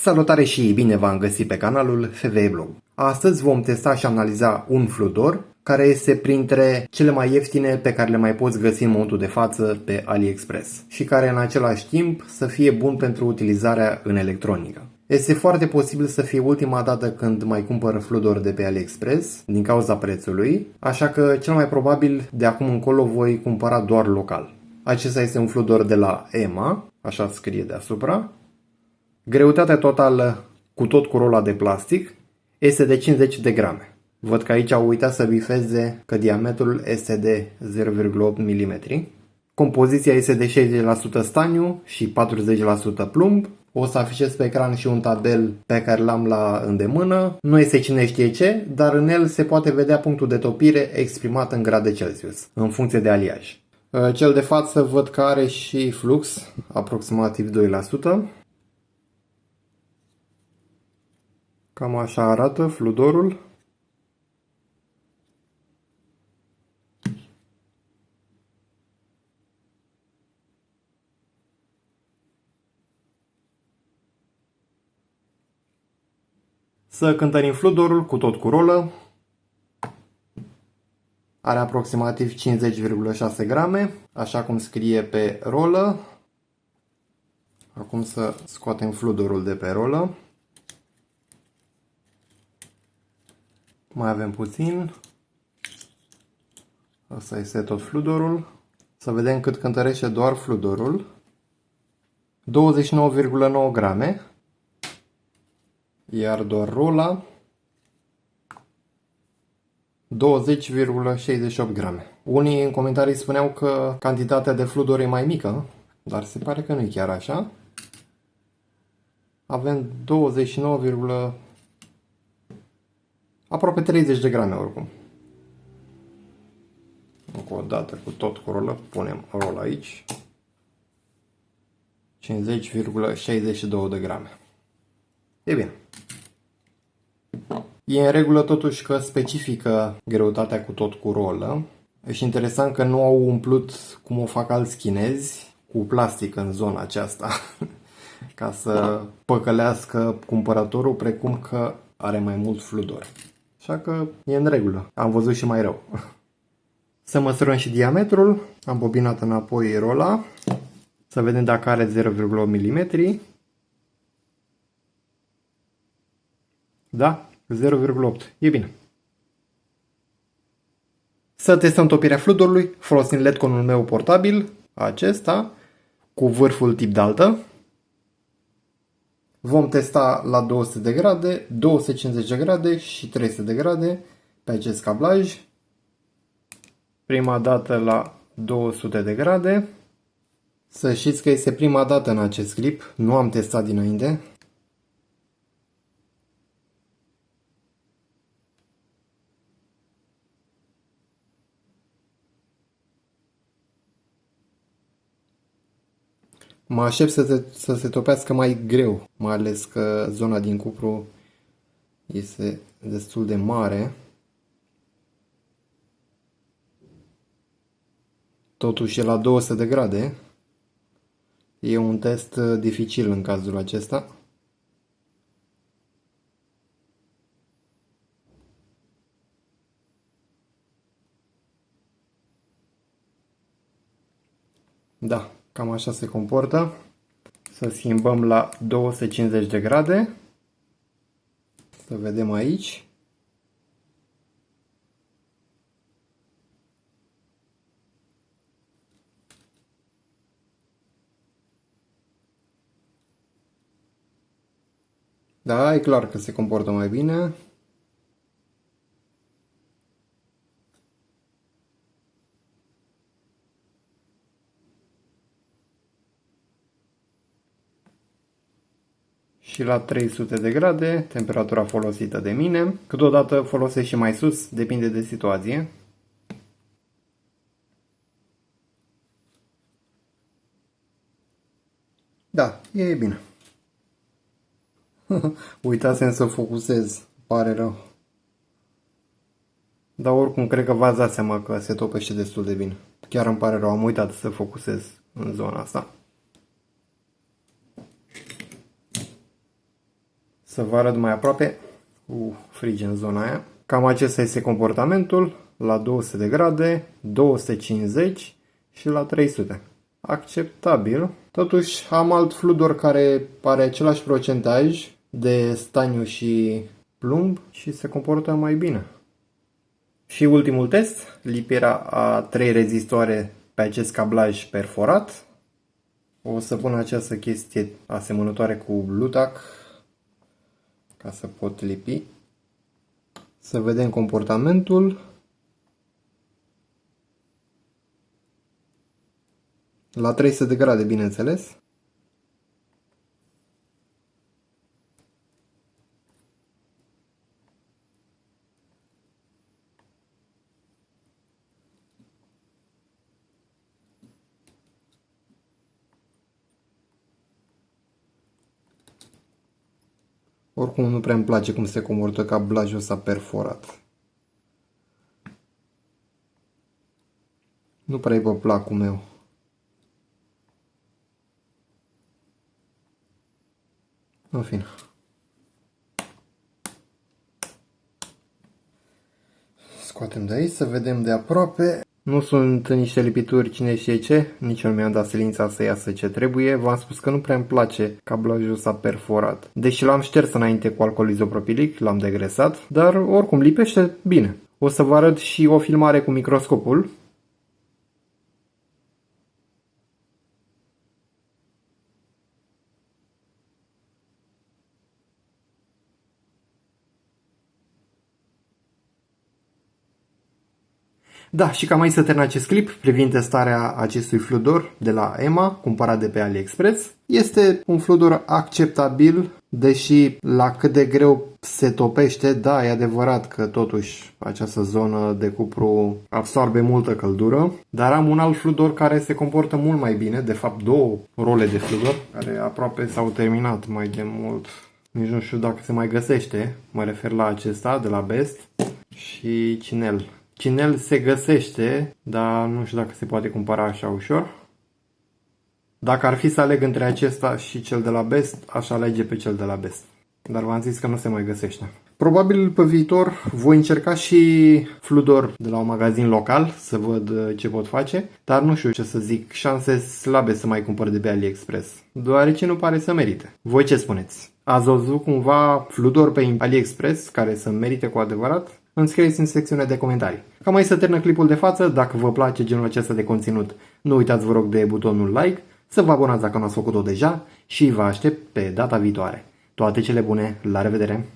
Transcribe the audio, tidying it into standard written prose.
Salutare și bine v-am găsit pe canalul FVE Blog. Astăzi vom testa și analiza un fludor care este printre cele mai ieftine pe care le mai poți găsi în momentul de față pe AliExpress și care în același timp să fie bun pentru utilizarea în electronică. Este foarte posibil să fie ultima dată când mai cumpăr fludor de pe AliExpress din cauza prețului, așa că cel mai probabil de acum încolo voi cumpăra doar local. Acesta este un fludor de la EMA, așa scrie deasupra. Greutatea totală cu tot cu rola de plastic este de 50 de grame. Văd că aici au uitat să bifeze că diametrul este de 0,8 mm. Compoziția este de 60% staniu și 40% plumb. O să afișez pe ecran și un tabel pe care l-am la îndemână. Nu este cine știe ce, dar în el se poate vedea punctul de topire exprimat în grade Celsius, în funcție de aliaj. Cel de față văd că are și flux, aproximativ 2%. Cam așa arată fludorul. Să cântărim fludorul cu tot cu rolă. Are aproximativ 50,6 grame, așa cum scrie pe rolă. Acum să scoatem fludorul de pe rolă. Mai avem puțin. Asta este tot fludorul. Să vedem cât cântărește doar fludorul. 29,9 grame. Iar doar rola 20,68 grame. Unii în comentarii spuneau că cantitatea de fludor e mai mică, dar se pare că nu e chiar așa. Avem 29, aproape 30 de grame oricum. Încă o dată cu tot cu rolă, punem rola aici. 50,62 de grame. E bine. E în regulă totuși că specifică greutatea cu tot cu rolă. Și interesant că nu au umplut, cum o fac alți chinezi, cu plastic în zona aceasta. Ca să păcălească cumpărătorul, precum că are mai mult fludor. Așa că e în regulă. Am văzut și mai rău. Să măsurăm și diametrul. Am bobinat înapoi rola. Să vedem dacă are 0,8 mm. Da? 0,8. E bine. Să testăm topirea fludorului folosind LED-conul meu portabil, acesta, cu vârful tip daltă. Vom testa la 200 de grade, 250 de grade și 300 de grade pe acest cablaj. Prima dată la 200 de grade. Să știți că este prima dată în acest clip, nu am testat dinainte. Mă aștept să se topească mai greu, mai ales că zona din cupru este destul de mare. Totuși e la 200 de grade. E un test dificil în cazul acesta. Da. Cam așa se comportă. Să schimbăm la 250 de grade. Să vedem aici. Da, e clar că se comportă mai bine. Și la 300 de grade, temperatura folosită de mine. Câteodată folosesc și mai sus, depinde de situație. Da, e bine. Uitasem să focusez, pare rău. Dar oricum cred că v-ați dat seama că se topește destul de bine. Chiar îmi pare rău, am uitat să focusez în zona asta. Să vă arăt mai aproape. Frige în zona aia. Cam acesta este comportamentul la 200 de grade, 250 și la 300. Acceptabil. Totuși am alt fludor care are același procentaj de staniu și plumb și se comportă mai bine. Și ultimul test, lipirea a 3 rezistoare pe acest cablaj perforat. O să pun această chestie asemănătoare cu Lutac ca să pot lipi. Să vedem comportamentul. La 300 de grade, bineînțeles. Oricum nu prea îmi place cum se comportă cablajul ăsta perforat. Nu prea e pe placul meu. În fine. Scoatem de aici să vedem de aproape. Nu sunt niște lipituri cine știe ce, nici eu nu mi-am dat silința să iasă ce trebuie. V-am spus că nu prea îmi place cablajul ăsta perforat. Deși l-am șters înainte cu alcool izopropilic, l-am degresat, dar oricum lipește bine. O să vă arăt și o filmare cu microscopul. Da, și cam aici să termin acest clip privind testarea acestui fludor de la EMA, cumpărat de pe AliExpress. Este un fludor acceptabil, deși la cât de greu se topește, da, e adevărat că totuși această zonă de cupru absorbe multă căldură, dar am un alt fludor care se comportă mult mai bine, de fapt două role de fludor, care aproape s-au terminat mai de mult. Nici nu știu dacă se mai găsește, mă refer la acesta de la Best și Cinel. Cinel se găsește, dar nu știu dacă se poate cumpăra așa ușor. Dacă ar fi să aleg între acesta și cel de la Best, aș alege pe cel de la Best. Dar v-am zis că nu se mai găsește. Probabil pe viitor voi încerca și fludor de la un magazin local să văd ce pot face, dar nu știu ce să zic, șanse slabe să mai cumpăr de pe AliExpress, deoarece nu pare să merite. Voi ce spuneți? Ați văzut cumva fludor pe AliExpress care să merite cu adevărat? Îmi scrieți în secțiunea de comentarii. Cam aici să termină clipul de față. Dacă vă place genul acesta de conținut, nu uitați vă rog de butonul like, să vă abonați dacă nu ați făcut-o deja și vă aștept pe data viitoare. Toate cele bune, la revedere!